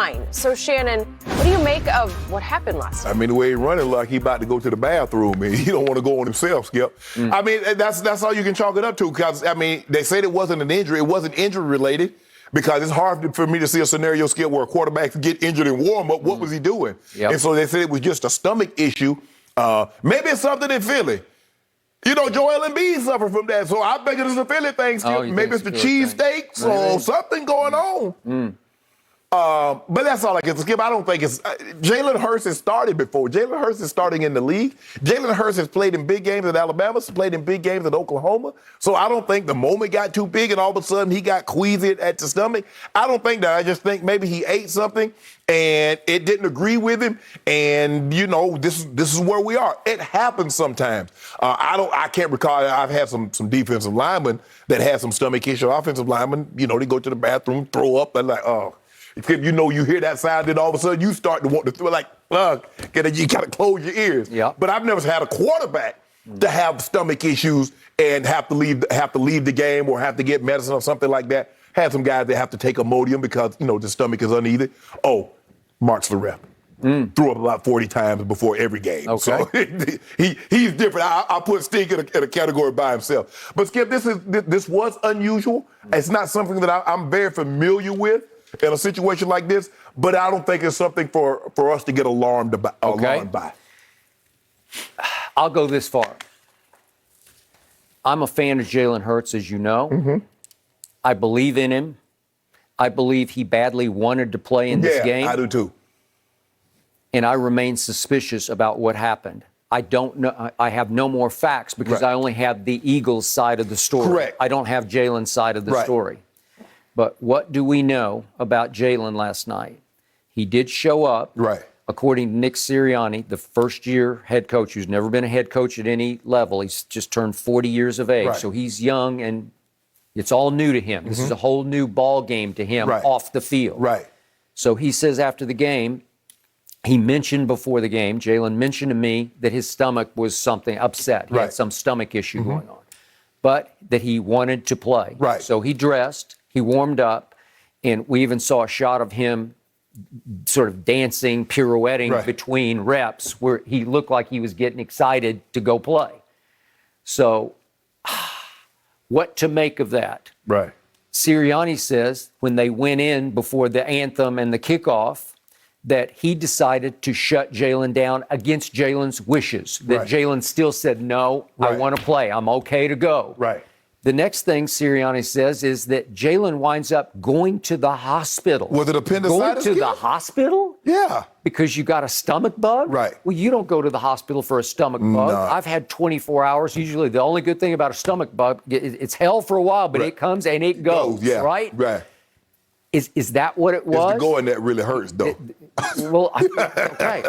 line. So, Shannon, what do you make of what happened last night? I mean, the way he's running, like he about to go to the bathroom, and he don't want to go on himself, Skip. I mean, that's all you can chalk it up to, because, I mean, they said it wasn't an injury. It wasn't injury-related, because it's hard for me to see a scenario, Skip, where a quarterback get injured in warm-up. What was he doing? Yep. And so they said it was just a stomach issue. Maybe it's something in Philly. You know, Joel Embiid suffered from that, so I think it's a Philly thing, Skip. Maybe it's the cheesesteaks or something going on. But that's all I can skip. I don't think it's Jalen Hurts has started before. Jalen Hurts is starting in the league. Jalen Hurts has played in big games at Alabama, has played in big games at Oklahoma. So I don't think the moment got too big and all of a sudden he got queasy at the stomach. I don't think that. I just think maybe he ate something and it didn't agree with him. And you know, this is where we are. It happens sometimes. I can't recall. I've had some defensive linemen that had some stomach issue. Offensive linemen, you know, they go to the bathroom, throw up, and like, oh. You know, you hear that sound, then all of a sudden you start to want to throw, like, you gotta close your ears. Yeah. But I've never had a quarterback to have stomach issues and have to leave the game or have to get medicine or something like that. Had some guys that have to take Imodium because, you know, the stomach is uneven. Oh, Mark's the rep. Threw up about 40 times before every game. Okay. So he's different. I put Stink in a category by himself. But Skip, this was unusual. It's not something that I'm very familiar with in a situation like this, but I don't think it's something for us to get alarmed by. I'll go this far. I'm a fan of Jalen Hurts, as you know. I believe in him. I believe he badly wanted to play in this game. Yeah, I do too. And I remain suspicious about what happened. I don't know. I have no more facts because I only have the Eagles side of the story. Correct. I don't have Jalen's side of the story. But what do we know about Jalen last night? He did show up. Right. According to Nick Sirianni, the first-year head coach who's never been a head coach at any level. He's just turned 40 years of age. So he's young, and it's all new to him. This is a whole new ball game to him off the field. Right. So he says after the game, he mentioned before the game, Jalen mentioned to me that his stomach was something upset. He had some stomach issue going on. But that he wanted to play. Right. So he dressed. He warmed up, and we even saw a shot of him sort of dancing, pirouetting between reps where he looked like he was getting excited to go play. So what to make of that? Right. Sirianni says when they went in before the anthem and the kickoff that he decided to shut Jalen down against Jalen's wishes, that Jalen still said, no, I want to play. I'm okay to go. Right. The next thing Sirianni says is that Jalen winds up going to the hospital. Was it appendicitis? Going to the hospital? Yeah. Because you got a stomach bug? Right. Well, you don't go to the hospital for a stomach bug. I've had 24 hours. Usually the only good thing about a stomach bug, it's hell for a while, but it comes and it goes, right? Right. Is that what it was? It's the going that really hurts, though. Well, okay,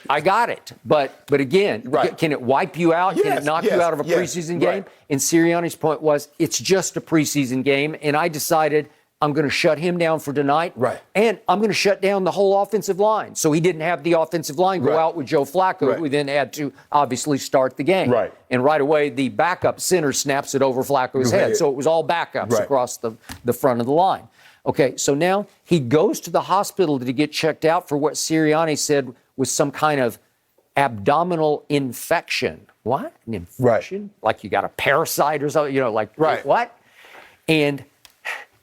I got it. But again, can it wipe you out? Can it knock you out of a preseason game? And Sirianni's point was, it's just a preseason game, and I decided I'm going to shut him down for tonight, and I'm going to shut down the whole offensive line. So he didn't have the offensive line go out with Joe Flacco, who then had to obviously start the game. And right away, the backup center snaps it over Flacco's head. So it was all backups across the front of the line. Okay, so now he goes to the hospital to get checked out for what Sirianni said was some kind of abdominal infection. What? An infection? Like you got a parasite or something? You know, like what? And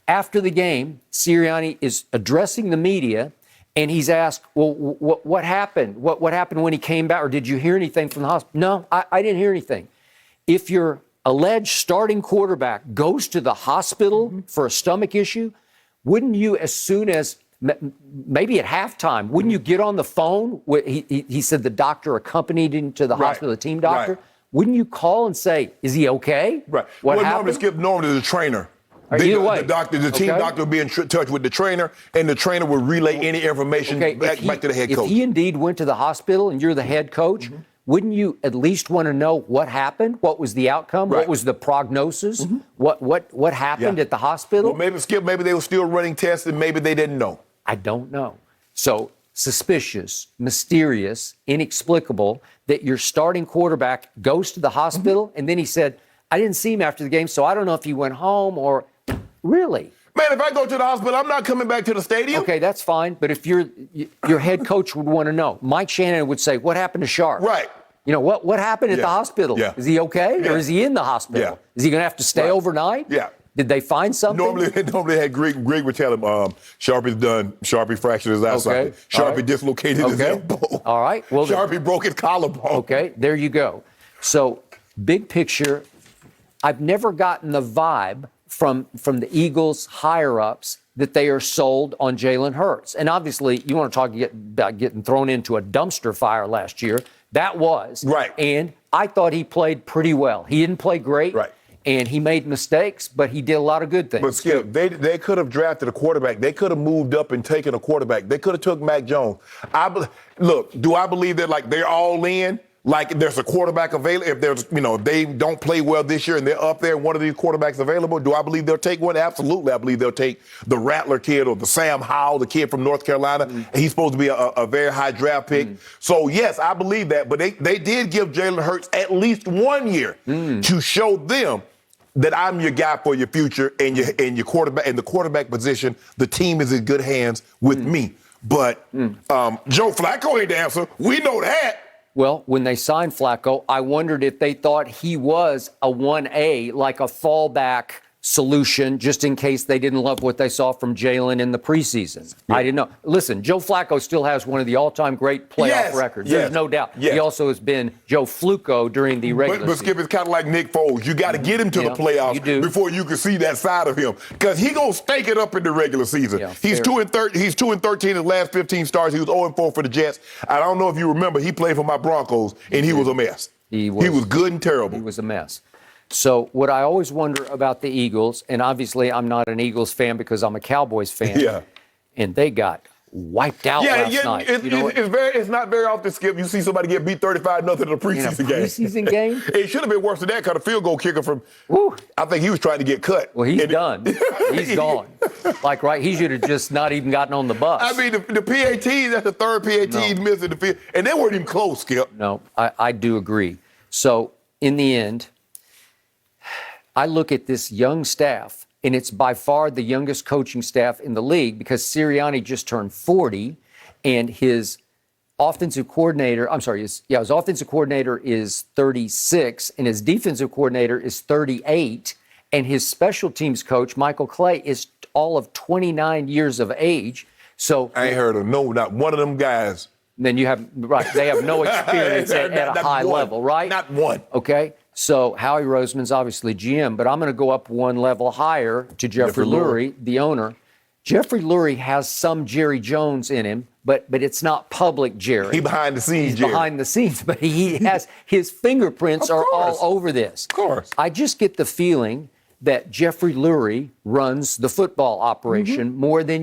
after the game, Sirianni is addressing the media, and he's asked, well, what happened? What happened when he came back? Or did you hear anything from the hospital? No, I didn't hear anything. If your alleged starting quarterback goes to the hospital for a stomach issue, wouldn't you, as soon as maybe at halftime, wouldn't you get on the phone? He said the doctor accompanied him to the hospital, the team doctor. Wouldn't you call and say, is he okay? Right. What happened? Normally the trainer. Either way. The team doctor would be in touch with the trainer, and the trainer would relay any information back to the head coach. If he indeed went to the hospital and you're the head coach, wouldn't you at least want to know what happened? What was the outcome? What was the prognosis? What happened at the hospital? Well, maybe they were still running tests and maybe they didn't know. I don't know. So suspicious, mysterious, inexplicable that your starting quarterback goes to the hospital, and then he said, I didn't see him after the game, so I don't know if he went home or really. Man, if I go to the hospital, I'm not coming back to the stadium. Okay, that's fine. But if your head coach would want to know, Mike Shanahan would say, "What happened to Sharp?" Right. You know, what happened at the hospital? Yeah. Is he okay, Yeah. or is he in the hospital? Yeah. Is he going to have to stay overnight? Yeah. Did they find something? Normally had Greg would tell him, Sharpie fractured his eye socket. Sharpie dislocated his elbow. All right. Well, Sharpie broke his collarbone. Okay, there you go. So, big picture, I've never gotten the vibe from the Eagles higher-ups that they are sold on Jalen Hurts. And obviously, you want to talk about getting thrown into a dumpster fire last year. That was. Right. And I thought he played pretty well. He didn't play great. Right. And he made mistakes, but he did a lot of good things. But Skip, they could have drafted a quarterback. They could have moved up and taken a quarterback. They could have took Mac Jones. Look, do I believe that like they're all in? Like there's a quarterback available. If there's, they don't play well this year and they're up there and one of these quarterbacks available, do I believe they'll take one? Absolutely. I believe they'll take the Rattler kid or the Sam Howell, the kid from North Carolina. Mm-hmm. He's supposed to be a very high draft pick. Mm-hmm. So, yes, I believe that. But they did give Jalen Hurts at least 1 year to show them that I'm your guy for your future and your quarterback and the quarterback position. The team is in good hands with me. But Joe Flacco ain't the answer. We know that. Well, when they signed Flacco, I wondered if they thought he was a 1A, like a fallback solution, just in case they didn't love what they saw from Jalen in the preseason. Yeah. I didn't know. Listen, Joe Flacco still has one of the all-time great playoff records. There's no doubt. Yes. He also has been Joe Fluco during the regular season. But Skip, it's kind of like Nick Foles. You got to get him to the playoffs before you can see that side of him, because he gonna stake it up in the regular season. Yeah, he's 2-13. He's 2-13 in the last 15 starts. He was 0-4 for the Jets. I don't know if you remember, he played for my Broncos, and he was a mess. He was good and terrible. He was a mess. So what I always wonder about the Eagles, and obviously I'm not an Eagles fan because I'm a Cowboys fan, and they got wiped out last night. It's not very often, Skip, you see somebody get beat 35-0 in a preseason game. It should have been worse than that, because the field goal kicker from, I think he was trying to get cut. Well, he's done. He's gone. He should have just not even gotten on the bus. I mean, the PAT, that's the third PAT he's missed in the field, and they weren't even close, Skip. No, I do agree. So, in the end, I look at this young staff, and it's by far the youngest coaching staff in the league, because Sirianni just turned 40, and his offensive coordinator, his offensive coordinator is 36, and his defensive coordinator is 38, and his special teams coach, Michael Clay, is all of 29 years of age. So I ain't heard of not one of them guys. Then you have, they have no experience at a high level, right? Not one. Okay. So Howie Roseman's obviously GM, but I'm going to go up one level higher to Jeffrey Lurie, the owner. Jeffrey Lurie has some Jerry Jones in him, but it's not public Jerry. He's behind the scenes, Jerry. Behind the scenes, but he has his fingerprints are all over this. Of course. I just get the feeling that Jeffrey Lurie runs the football operation more than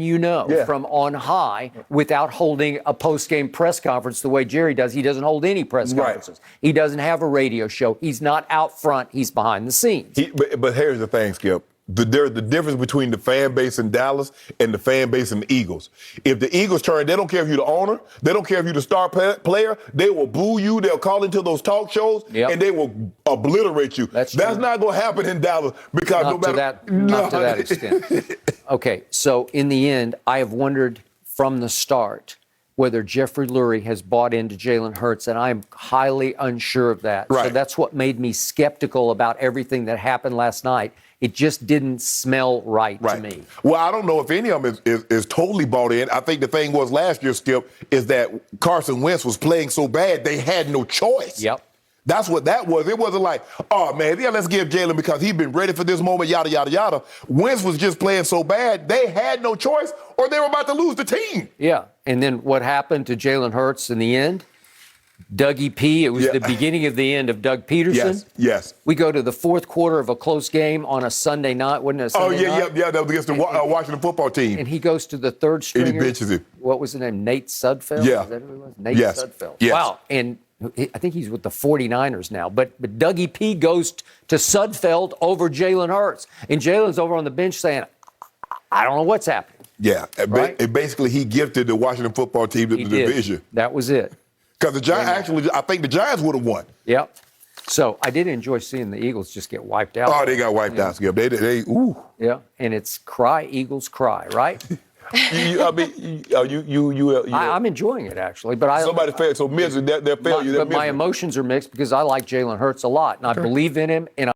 from on high, without holding a post-game press conference the way Jerry does. He doesn't hold any press conferences. He doesn't have a radio show. He's not out front. He's behind the scenes. But here's the thing, Skip. There's the difference between the fan base in Dallas and the fan base in the Eagles. If the Eagles turn, they don't care if you're the owner. They don't care if you're the star player. They will boo you. They'll call into those talk shows, and they will obliterate you. That's not going to happen in Dallas, because not to that extent. Okay, so in the end, I have wondered from the start whether Jeffrey Lurie has bought into Jalen Hurts, and I'm highly unsure of that. Right. So that's what made me skeptical about everything that happened last night. It just didn't smell right to me. Well, I don't know if any of them is totally bought in. I think the thing was last year, Skip, is that Carson Wentz was playing so bad they had no choice. Yep. That's what that was. It wasn't like, oh, man, let's give Jalen because he's been ready for this moment, yada, yada, yada. Wentz was just playing so bad, they had no choice, or they were about to lose the team. Yeah, and then what happened to Jalen Hurts in the end? Dougie P. It was the beginning of the end of Doug Peterson. Yes. We go to the fourth quarter of a close game on a Sunday night, wasn't it? That was against the Washington football team. And he goes to the third stringer. And he benches him. What was the name? Nate Sudfeld? Yeah. Is that who it was? Nate Sudfeld. Yes. Wow. And I think he's with the 49ers now. But Dougie P. goes to Sudfeld over Jalen Hurts. And Jalen's over on the bench saying, I don't know what's happening. Yeah. Right? And basically, he gifted the Washington football team the division. That was it. Because the Giants, I think the Giants would have won. Yep. So I did enjoy seeing the Eagles just get wiped out. Oh, they got wiped out, Skip. Ooh. Yeah, and it's cry, Eagles cry, right? I'm enjoying it actually, but somebody failed. So misery, they're failure. But my emotions are mixed because I like Jalen Hurts a lot, and I believe in him, and